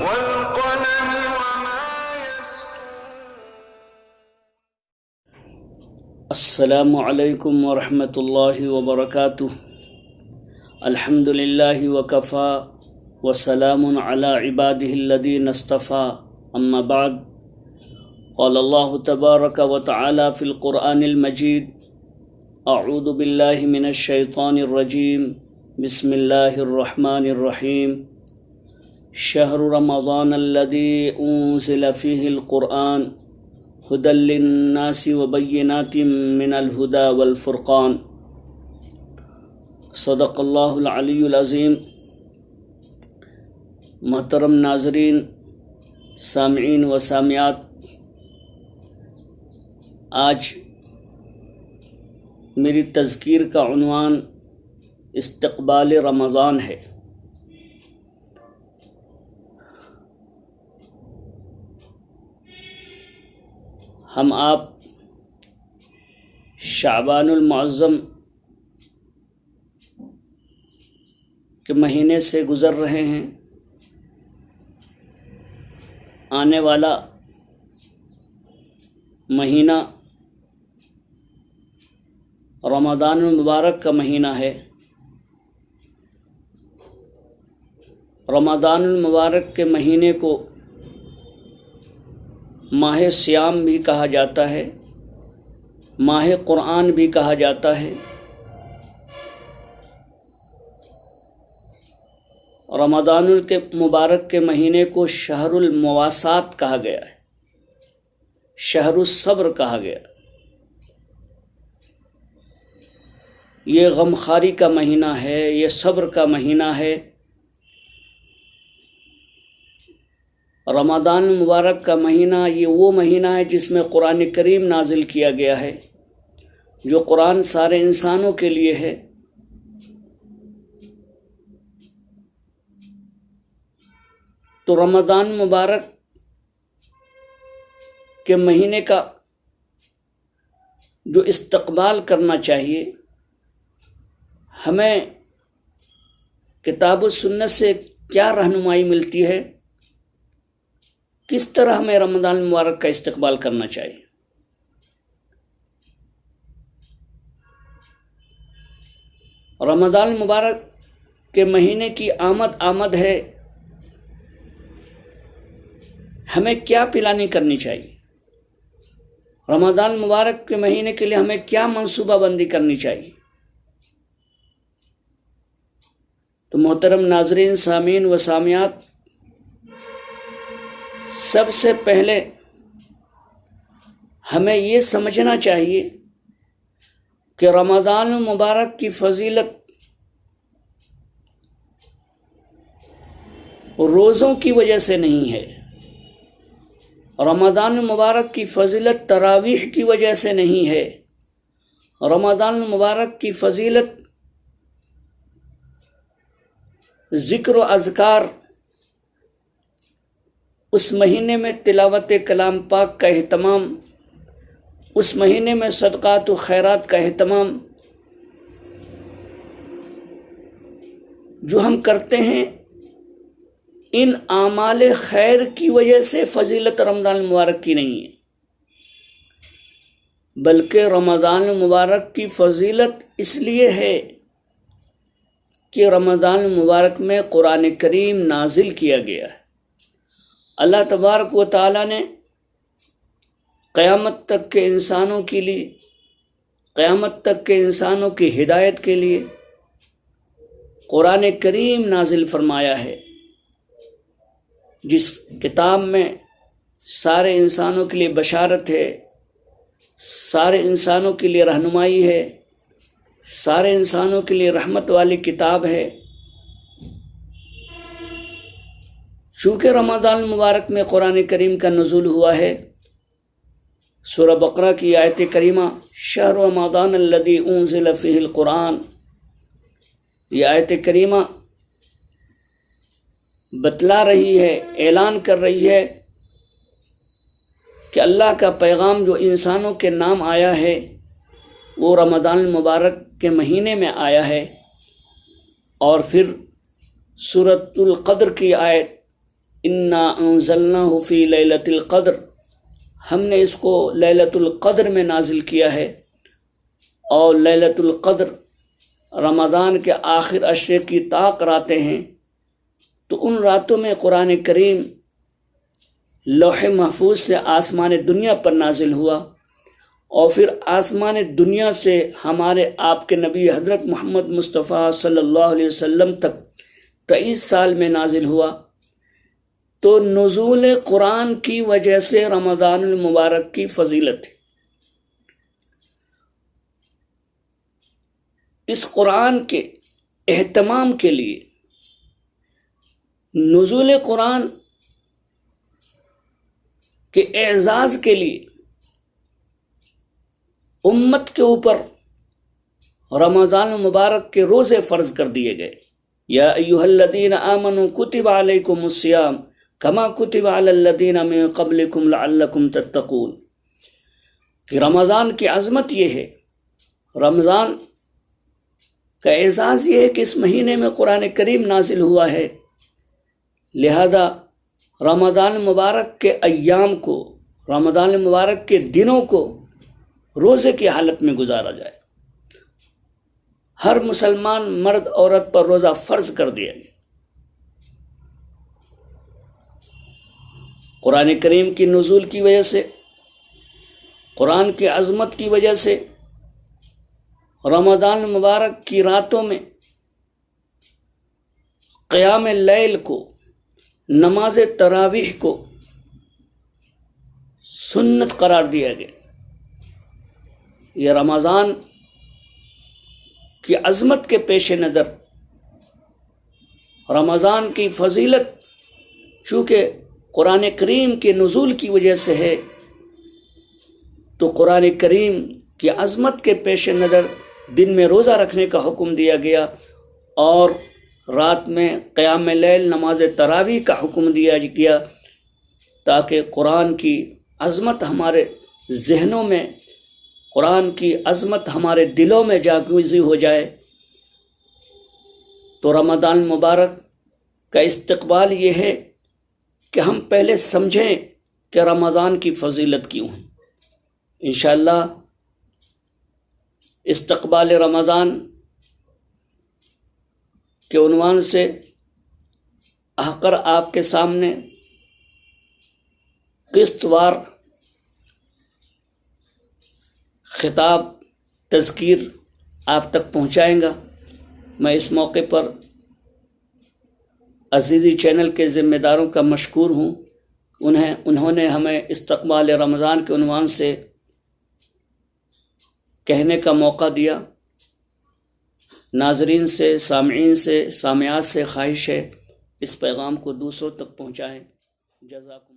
والقلم وما يسطرون. السلام علیکم ورحمۃ اللہ وبرکاتہ. الحمد للہ وکفا وسلام علی عبادہ الذین اصطفیٰ. اما بعد، قال اللہ تبارک وتعالی فی القرآن المجید: اعوذ باللہ من الشیطان الرجیم، بسم اللہ الرحمن الرحیم. شہر رمضان الذی انزل فیہ القرآن ہدی للناس وبینات من الہدی والفرقان. صدق اللہ العلی العظیم. محترم ناظرین، سامعین و سامعات، آج میری تذکیر کا عنوان استقبال رمضان ہے. ہم آپ شعبان المعظم کے مہینے سے گزر رہے ہیں. آنے والا مہینہ رمضان المبارک کا مہینہ ہے. رمضان المبارک کے مہینے کو ماہ صیام بھی کہا جاتا ہے، ماہ قرآن بھی کہا جاتا ہے. رمضان کے مبارک کے مہینے کو شہر المواسات کہا گیا ہے، شہر الصبر کہا گیا. یہ غمخواری کا مہینہ ہے، یہ صبر کا مہینہ ہے. رمضان المبارک کا مہینہ یہ وہ مہینہ ہے جس میں قرآن کریم نازل کیا گیا ہے. جو قرآن سارے انسانوں کے لیے ہے. تو رمضان مبارک کے مہینے کا جو استقبال کرنا چاہیے، ہمیں کتاب و سنت سے کیا رہنمائی ملتی ہے، کس طرح ہمیں رمضان مبارک کا استقبال کرنا چاہیے. رمضان مبارک کے مہینے کی آمد ہے، ہمیں کیا پلاننگ کرنی چاہیے. رمضان مبارک کے مہینے کے لیے ہمیں کیا منصوبہ بندی کرنی چاہیے. تو محترم ناظرین، سامعین و سامعات، سب سے پہلے ہمیں یہ سمجھنا چاہیے کہ رمضان المبارک کی فضیلت روزوں کی وجہ سے نہیں ہے. رمضان المبارک کی فضیلت تراویح کی وجہ سے نہیں ہے. رمضان المبارک کی فضیلت ذکر و اذکار، اس مہینے میں تلاوت کلام پاک کا اہتمام، اس مہینے میں صدقات و خیرات کا اہتمام جو ہم کرتے ہیں، ان اعمال خیر کی وجہ سے فضیلت رمضان المبارک کی نہیں ہے، بلکہ رمضان المبارک کی فضیلت اس لیے ہے کہ رمضان المبارک میں قرآن کریم نازل کیا گیا ہے. اللہ تبارک و تعالیٰ نے قیامت تک کے انسانوں کے لیے، قیامت تک کے انسانوں کی ہدایت کے لیے قرآن کریم نازل فرمایا ہے، جس کتاب میں سارے انسانوں کے لیے بشارت ہے، سارے انسانوں کے لیے رہنمائی ہے، سارے انسانوں کے لیے رحمت والی کتاب ہے. چونکہ رمضان المبارک میں قرآن کریم کا نزول ہوا ہے، سورہ بقرہ کی آیت کریمہ شہر رمضان الذی انزل فیہ القرآن، یہ آیت کریمہ بتلا رہی ہے، اعلان کر رہی ہے کہ اللہ کا پیغام جو انسانوں کے نام آیا ہے وہ رمضان المبارک کے مہینے میں آیا ہے، اور پھر سورۃ القدر کی آیت انا انزلناہ فی لیلۃ القدر، ہم نے اس کو لیلۃ القدر میں نازل کیا ہے، اور لیلۃ القدر رمضان کے آخر عشرے کی طاق راتیں ہیں، تو ان راتوں میں قرآن کریم لوح محفوظ سے آسمان دنیا پر نازل ہوا، اور پھر آسمان دنیا سے ہمارے آپ کے نبی حضرت محمد مصطفیٰ صلی اللہ علیہ وسلم تک 23 سال میں نازل ہوا۔ تو نزول قرآن کی وجہ سے رمضان المبارک کی فضیلت ہے۔ اس قرآن کے اہتمام کے لیے، نزول قرآن کے اعزاز کے لیے امت کے اوپر رمضان المبارک کے روزے فرض کر دیے گئے۔ یا ایھا الذین آمنوا کتب علیکم الصیام کما کتب علی الذین من قبلکم لعلکم تتقون، کہ رمضان کی عظمت یہ ہے، رمضان کا اعزاز یہ ہے کہ اس مہینے میں قرآن کریم نازل ہوا ہے، لہذا رمضان المبارک کے ایام کو، رمضان المبارک کے دنوں کو روزے کی حالت میں گزارا جائے۔ ہر مسلمان مرد عورت پر روزہ فرض کر دیا گیا۔ قرآن کریم کی نزول کی وجہ سے، قرآن کی عظمت کی وجہ سے رمضان المبارک کی راتوں میں قیام اللیل کو، نماز تراویح کو سنت قرار دیا گیا۔ یہ رمضان کی عظمت کے پیش نظر، رمضان کی فضیلت چونکہ قرآن کریم کے نزول کی وجہ سے ہے، تو قرآن کریم کی عظمت کے پیش نظر دن میں روزہ رکھنے کا حکم دیا گیا، اور رات میں قیام لیل، نماز تراویح کا حکم دیا گیا، تاکہ قرآن کی عظمت ہمارے ذہنوں میں، قرآن کی عظمت ہمارے دلوں میں جاگوزی ہو جائے۔ تو رمضان المبارک کا استقبال یہ ہے کہ ہم پہلے سمجھیں کہ رمضان کی فضیلت کیوں ہے۔ انشاءاللہ استقبال رمضان کے عنوان سے آ کر آپ کے سامنے قسط وار خطاب، تذکیر آپ تک پہنچائیں گا۔ میں اس موقع پر عزیزی چینل کے ذمہ داروں کا مشکور ہوں، انہوں نے ہمیں استقبال رمضان کے عنوان سے کہنے کا موقع دیا۔ ناظرین سے، سامعین سے، سامعات سے خواہش ہے اس پیغام کو دوسروں تک پہنچائیں۔ جزاکم